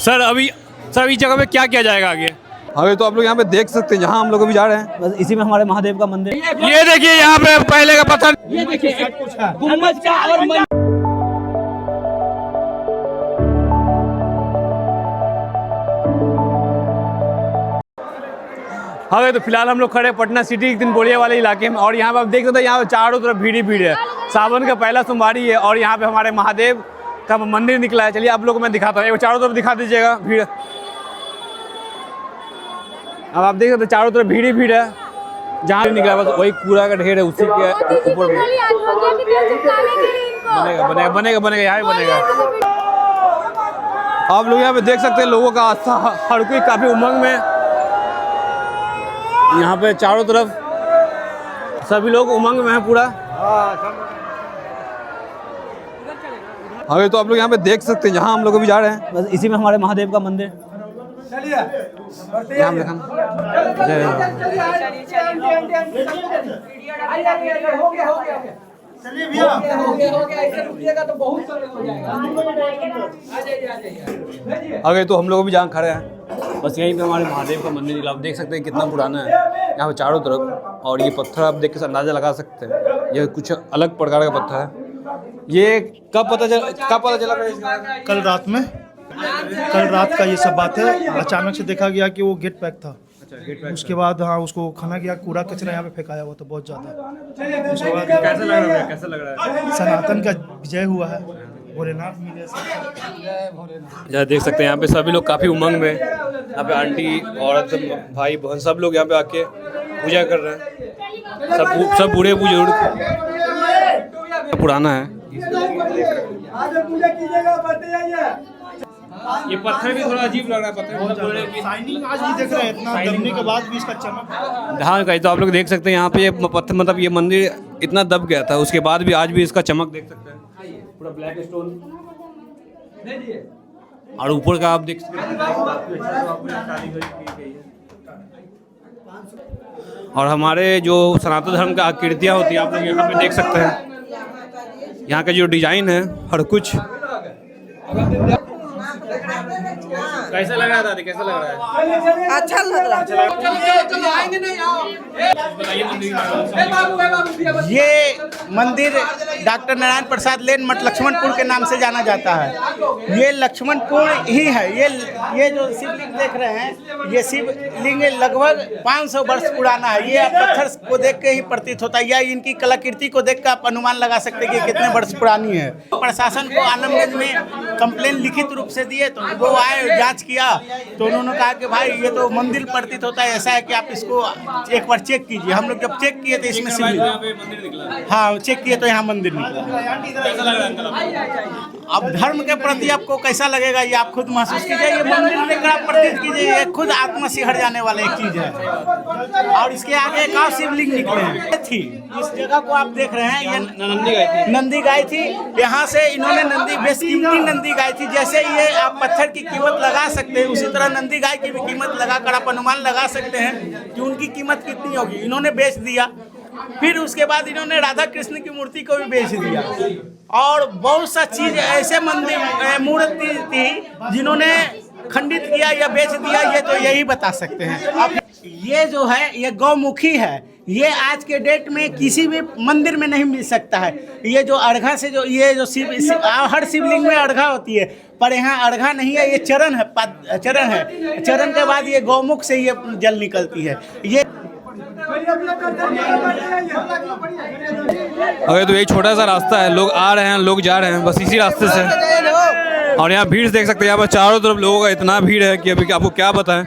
Sir अभी इस जगह पे क्या किया जाएगा आगे? आगे तो आप लोग यहाँ पे देख सकते हैं, जहाँ हम लोग अभी जा रहे हैं बस इसी में हमारे महादेव का मंदिर। ये देखिए यहाँ पे पहले का पत्थर, ये देखिए गुम्बद का और हाँ तो फिलहाल हम लोग खड़े हैं पटना सिटी एक दिन बोरिया वाले इलाके में, और यहाँ पे आप देख सकते हैं यहाँ पे चारों तरफ भीड़ ही भीड़ है। सावन का पहला सोमवारी है और यहाँ पे हमारे महादेव का मंदिर निकला है। चलिए आप लोगों को मैं दिखाता हूँ, चारों तरफ दिखा दीजिएगा भीड़। अब आप देख सकते हैं चारों तरफ भीड़ ही भीड़ है। जहाँ भी निकला बस वही कूड़ा का ढेर है, उसी के ऊपर बनेगा बनेगा बनेगा यहाँ भी बनेगा। आप लोग यहाँ पे देख सकते हैं लोगों का आस्था, हर कोई काफ़ी उमंग में। यहाँ पे चारों तरफ सभी लोग उमंग में हैं पूरा। आगे तो आप लोग यहाँ पे देख सकते हैं, जहाँ हम लोग अभी जा रहे हैं बस इसी में हमारे महादेव का मंदिर। यहाँ हम आगे तो हम लोग भी जहाँ खड़े हैं बस यहीं पे हमारे महादेव का मंदिर निकला। आप देख सकते हैं कितना पुराना है यहाँ पे चारों तरफ, और ये पत्थर आप देख के अंदाजा लगा सकते हैं ये कुछ अलग प्रकार का पत्थर है। ये कब पता चला? कल रात का ये सब बात है। अचानक से देखा गया कि वो गेट पैक था। उसके बाद हाँ उसको खाना गया, कूड़ा कचरा यहाँ पे फेंकाया हुआ था बहुत ज़्यादा। उसके बाद कैसा लग रहा है? सनातन का विजय हुआ है, भोलेनाथ मिले सब। जहाँ देख सकते हैं यहाँ पे सभी लोग काफ़ी उमंग में, यहाँ पे आंटी औरत भाई बहन सब लोग यहाँ पे आके पूजा कर रहे हैं। सब बूढ़े बुजुर्ग, पुराना है। ये पत्थर भी थोड़ा अजीब लग रहा है, पत्थर शाइनिंग आज भी देख रहे हैं, इतना दबने के बाद भी इसका चमक। हाँ कहीं तो आप लोग देख सकते हैं यहाँ पे ये पत्थर, मतलब ये मंदिर इतना दब गया था, उसके बाद भी आज भी इसका चमक देख सकते हैं, पूरा ब्लैक स्टोन। और ऊपर का आप देख सकते हैं। और हमारे जो सनातन धर्म का आकृतियाँ होती हैं आप लोग यहाँ पे देख सकते हैं। यहाँ का जो डिजाइन है हर कुछ। कैसा लग रहा है दादी, कैसा लग रहा है? अच्छा लग रहा है। ये मंदिर डॉक्टर नारायण प्रसाद लेन मठ लक्ष्मणपुर के नाम से जाना जाता है। ये लक्ष्मणपुर ही है। ये जो शिवलिंग देख रहे हैं, ये शिवलिंग लगभग 500 वर्ष पुराना है। ये पत्थर को देख के ही प्रतीत होता है, या इनकी कलाकृति को देख कर आप अनुमान लगा सकते हैं कि कितने वर्ष पुरानी है। प्रशासन को आलमगंज में कंप्लेन लिखित रूप से दिए तो वो आए, जांच किया तो उन्होंने कहा कि भाई ये तो मंदिर प्रतीत होता है, ऐसा है कि आप इसको एक बार चेक कीजिए। हम लोग जब चेक किए तो इसमें शिवलिंग, हाँ चेक किए तो यहाँ मंदिर निकला। अब धर्म के प्रति आपको कैसा लगेगा ये आप खुद महसूस कीजिए। ये मंदिर देखकर आप प्रतीत कीजिए, ये खुद आत्मा से हट जाने वाला एक चीज है। और इसके आगे एक और शिवलिंग निकले हैं थी। इस जगह को आप देख रहे हैं, ये नंदी गाय थी। यहाँ से इन्होंने नंदी बेशकीमती नंदी गाय थी। जैसे ये आप पत्थर की कीमत लगा सकते हैं, उसी तरह नंदी गाय की भी कीमत लगाकर आप अनुमान लगा सकते हैं कि उनकी कीमत कितनी होगी। इन्होंने बेच दिया। फिर उसके बाद इन्होंने राधा कृष्ण की मूर्ति को भी बेच दिया, और बहुत सा चीज ऐसे मंदिर मूर्ति थी जिन्होंने खंडित किया या बेच दिया, ये तो यही बता सकते हैं। अब ये जो है ये गौमुखी है। ये आज के डेट में किसी भी मंदिर में नहीं मिल सकता है। ये जो अर्घा से जो ये जो हर शिवलिंग में अर्घा होती है, पर यहाँ अर्घा नहीं है, ये चरण है। चरण के बाद ये गौमुख से ये जल निकलती है। ये अगर तो यही छोटा सा रास्ता है, लोग आ रहे हैं लोग जा रहे हैं बस इसी रास्ते से। और यहाँ भीड़ देख सकते हैं, यहाँ पर चारों तरफ लोगों का इतना भीड़ है कि अभी आपको क्या बताएं।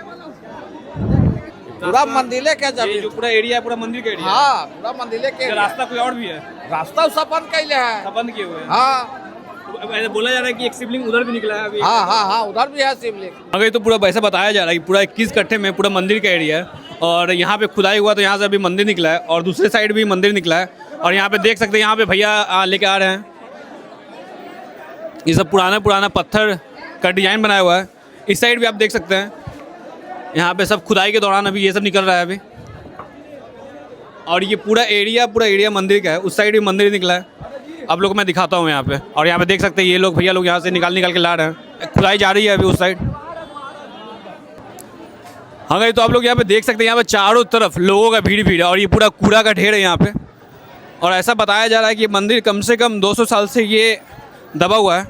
पूरा मंदिर के जमीन, जो पूरा एरिया है पूरा मंदिर का एरिया। हाँ पूरा मंदिर के रास्ता कोई और भी है? रास्ता सब बंद कैले है, बंद किए हुए हैं। हाँ ऐसे बोला जा रहा है कि एक शिवलिंग उधर भी निकला है अभी। हाँ उधर भी है शिवलिंग। अगर तो पूरा वैसा बताया जा रहा है कि पूरा 21 कट्ठे में पूरा मंदिर का एरिया है, और यहाँ पे खुदाई हुआ तो यहाँ से अभी मंदिर निकला है, और दूसरे साइड भी मंदिर निकला है। और यहाँ पे देख सकते हैं यहाँ पे भैया लेके आ रहे हैं, ये सब पुराना पत्थर का डिजाइन बनाया हुआ है। इस साइड भी आप देख सकते हैं, यहाँ पे सब खुदाई के दौरान अभी ये सब निकल रहा है अभी। और ये पूरा एरिया मंदिर का है। उस साइड भी मंदिर निकला है, आप लोग को मैं दिखाता हूँ यहाँ पे। और यहाँ पे देख सकते हैं ये लोग भैया लोग यहाँ से निकाल के ला रहे हैं, खुदाई जा रही है अभी उस साइड। हाँ भाई, तो आप लोग यहाँ पे देख सकते हैं, यहाँ पे चारों तरफ लोगों का भीड़ है और ये पूरा कूड़ा का ढेर है यहाँ पे। और ऐसा बताया जा रहा है कि ये मंदिर कम से कम 200 साल से ये दबा हुआ है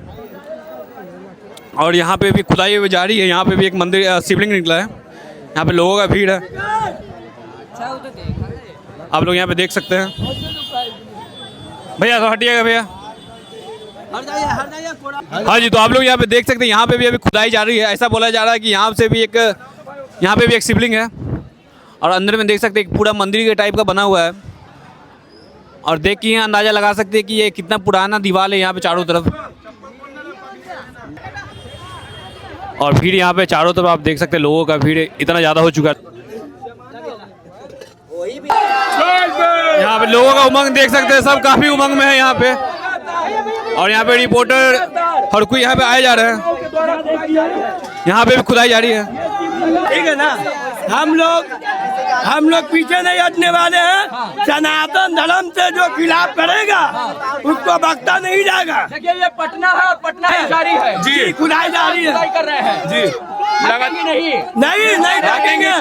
और यहाँ पे भी खुदाई जारी है। यहाँ पे भी एक मंदिर शिवलिंग निकला है, यहाँ पे लोगों का भीड़ है, आप लोग यहाँ पे देख सकते हैं। भैया तो हटिएगा भैया। हाँ जी, तो आप लोग यहाँ पे देख सकते हैं, यहाँ पे भी अभी खुदाई जारी है। ऐसा बोला जा रहा है कि यहाँ पे भी एक शिवलिंग है और अंदर में देख सकते हैं एक पूरा मंदिर के टाइप का बना हुआ है और देख के अंदाज़ा लगा सकते हैं कि ये कितना पुराना दीवार है यहाँ पे चारों तरफ। और भीड़ यहाँ पे चारों तरफ आप देख सकते हैं, लोगों का भीड़ इतना ज़्यादा हो चुका है। यहाँ पे लोगों का उमंग देख सकते हैं, सब काफ़ी उमंग में है यहाँ पे। और यहाँ पे रिपोर्टर हर कोई यहाँ पे आए जा रहे हैं, यहाँ पे भी खुदाई जारी है। ठीक है ना, हम लोग पीछे नहीं हटने वाले हैं। सनातन धर्म से जो खिलाफ करेगा उसको बख्शा नहीं जाएगा। देखिए ये पटना है और पटना ही जारी है जी, खुदाई जारी है। कर रहे हैं जी, लगा कि नहीं ढकेंगे।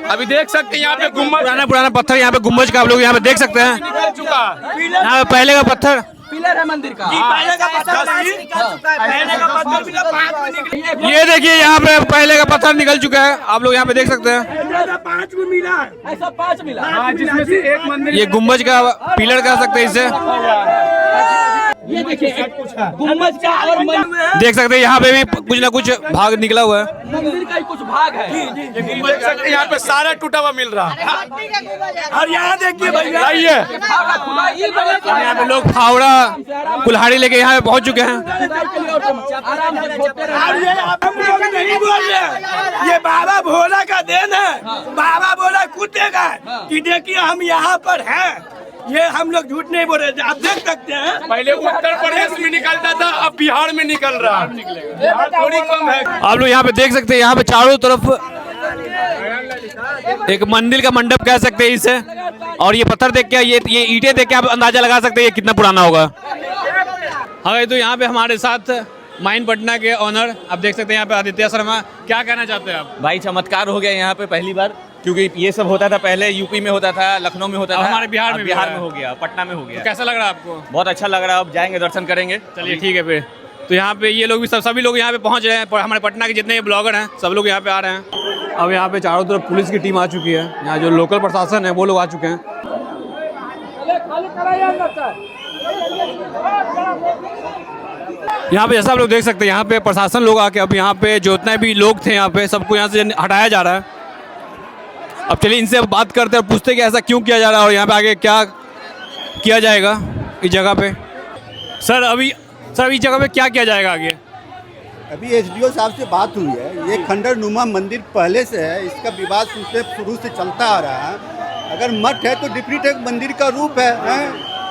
अभी देख सकते हैं यहाँ पे पुराना पत्थर, यहाँ पे गुम्बज का आप लोग यहाँ पे देख सकते हैं। यहाँ पे पहले का पत्थर पिलर है मंदिर का। पहले का पत्थर ये देखिए, यहाँ पे पहले का पत्थर निकल चुका है, आप लोग यहाँ पे देख सकते हैं। 5 को मिला, ऐसा 5 मिला। हाँ, जिसमें से एक मंदिर ये गुम्बज का पिलर कह सकते हैं इसे। ये देखिए गुम्बज का और देख सकते हैं यहाँ पे भी कुछ ना कुछ भाग निकला हुआ है। मंदिर का ही कुछ भाग है। देख सकते हैं यहाँ पे सारा टूटा हुआ मिल रहा है। और यहाँ देखिए भैया, यहाँ पे लोग फावड़ा कुल्हाड़ी लेके यहाँ पे पहुँच चुके हैं। हम लोग नहीं बोल रहे, ये बाबा भोला का देन है। बाबा भोला खुद देखा कि देखिए हम यहाँ पर हैं, ये हम लोग झूठ नहीं बोल रहे। आप देख सकते हैं, पहले उत्तर प्रदेश में निकलता था, अब बिहार में निकल रहा है, थोड़ी कम है। आप लोग यहाँ पे देख सकते हैं, यहाँ पे चारों तरफ एक मंदिर का मंडप कह सकते हैं इसे। और ये पत्थर देख के, ये ईंटें देख के आप अंदाजा लगा सकते हैं ये कितना पुराना होगा। हाँ, तो यहाँ पे हमारे साथ माइन पटना के ऑनर आप देख सकते हैं यहाँ पे आदित्य शर्मा, क्या कहना चाहते हैं आप? भाई चमत्कार हो गया यहाँ पे पहली बार, क्योंकि ये सब होता था पहले यूपी में होता था, लखनऊ में होता था, हमारे बिहार में हो गया, पटना में हो गया। तो कैसा लग रहा है आपको? बहुत अच्छा लग रहा है, अब जाएंगे दर्शन करेंगे। चलिए ठीक है फिर। तो यहाँ पे ये लोग भी सभी लोग यहाँ पे पहुँच रहे हैं, हमारे पटना के जितने ब्लॉगर हैं सब लोग यहाँ पे आ रहे हैं। अब यहाँ पे चारों तरफ पुलिस की टीम आ चुकी है, यहाँ जो लोकल प्रशासन है वो लोग आ चुके हैं। यहाँ पे जैसा आप लोग देख सकते हैं, यहाँ पे प्रशासन लोग आके अब यहाँ पे जो जितने भी लोग थे यहाँ पे सबको यहाँ से हटाया जा रहा है। अब चलिए इनसे बात करते हैं और पूछते हैं कि ऐसा क्यों किया जा रहा है और यहाँ पे आगे क्या किया जाएगा इस जगह पे। सर अभी इस जगह पे क्या किया जाएगा आगे? अभी एसडीओ साहब से बात हुई है, ये खंडर नुमा मंदिर पहले से है, इसका विवाद शुरू से चलता आ रहा है। अगर मठ है तो डिप्टी एक मंदिर का रूप है।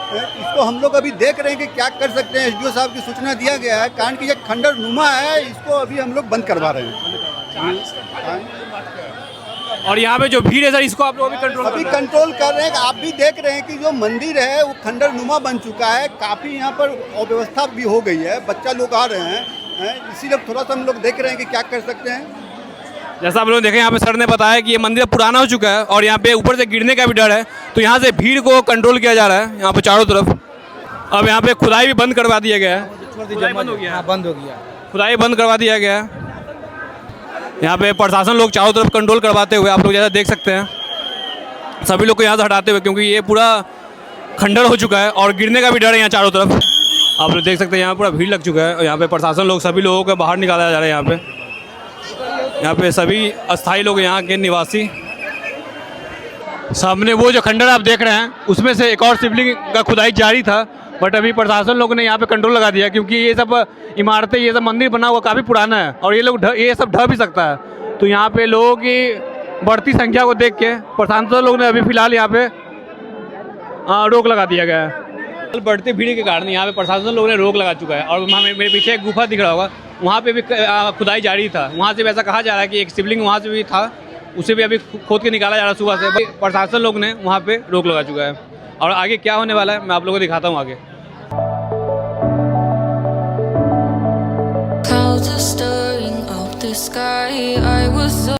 इसको हम लोग अभी देख रहे हैं कि क्या कर सकते हैं। एसडीओ साहब की सूचना दिया गया है, कारण कि ये खंडर नुमा है, इसको अभी हम लोग बंद करवा रहे हैं। और यहाँ पे जो भीड़ है सर, इसको आप लोग अभी कंट्रोल कर रहे हैं। आप भी देख रहे हैं कि जो मंदिर है वो खंडर नुमा बन चुका है, काफ़ी यहाँ पर अव्यवस्था भी हो गई है, बच्चा लोग आ रहे हैं, इसीलिए थोड़ा सा हम लोग देख रहे हैं कि क्या कर सकते हैं। जैसा आप लोग देखें, यहाँ पे सर ने बताया कि ये मंदिर पुराना हो चुका है और यहाँ पे ऊपर से गिरने का भी डर है, तो यहाँ से भीड़ को कंट्रोल किया जा रहा है यहाँ पे चारों तरफ। अब यहाँ पे खुदाई भी बंद करवा दिया गया है, बंद हो गया। खुदाई बंद करवा दिया गया है। यहाँ पे प्रशासन लोग चारों तरफ कंट्रोल करवाते हुए आप लोग जैसा देख सकते हैं, सभी लोग को यहाँ से हटाते हुए, क्योंकि ये पूरा खंडर हो चुका है और गिरने का भी डर है यहाँ चारों तरफ। आप लोग देख सकते हैं यहाँ पूरा भीड़ लग चुका है और यहाँ पे प्रशासन लोग सभी लोगों को बाहर निकाला जा रहा है। यहाँ पे सभी अस्थायी लोग, यहाँ के निवासी। सामने वो जो खंडर आप देख रहे हैं उसमें से एक और शिवलिंग का खुदाई जारी था, बट अभी प्रशासन लोगों ने यहाँ पे कंट्रोल लगा दिया, क्योंकि ये सब इमारतें, ये सब मंदिर बना हुआ काफ़ी पुराना है और ये सब ढह भी सकता है। तो यहाँ पे लोगों की बढ़ती संख्या को देख के प्रशासन लोग ने अभी फिलहाल यहाँ पे रोक लगा दिया गया है। बढ़ती भीड़ के कारण यहाँ पे प्रशासन लोगों ने रोक लगा चुका है। और मेरे पीछे एक गुफा दिख रहा होगा, वहाँ पे भी खुदाई जारी था, वहाँ से भी ऐसा कहा जा रहा है कि एक शिवलिंग वहाँ से भी था, उसे भी अभी खोद के निकाला जा रहा है सुबह से। प्रशासन लोग ने वहाँ पे रोक लगा चुका है और आगे क्या होने वाला है मैं आप लोगों को दिखाता हूँ आगे। How the stirring of the the sky. I was so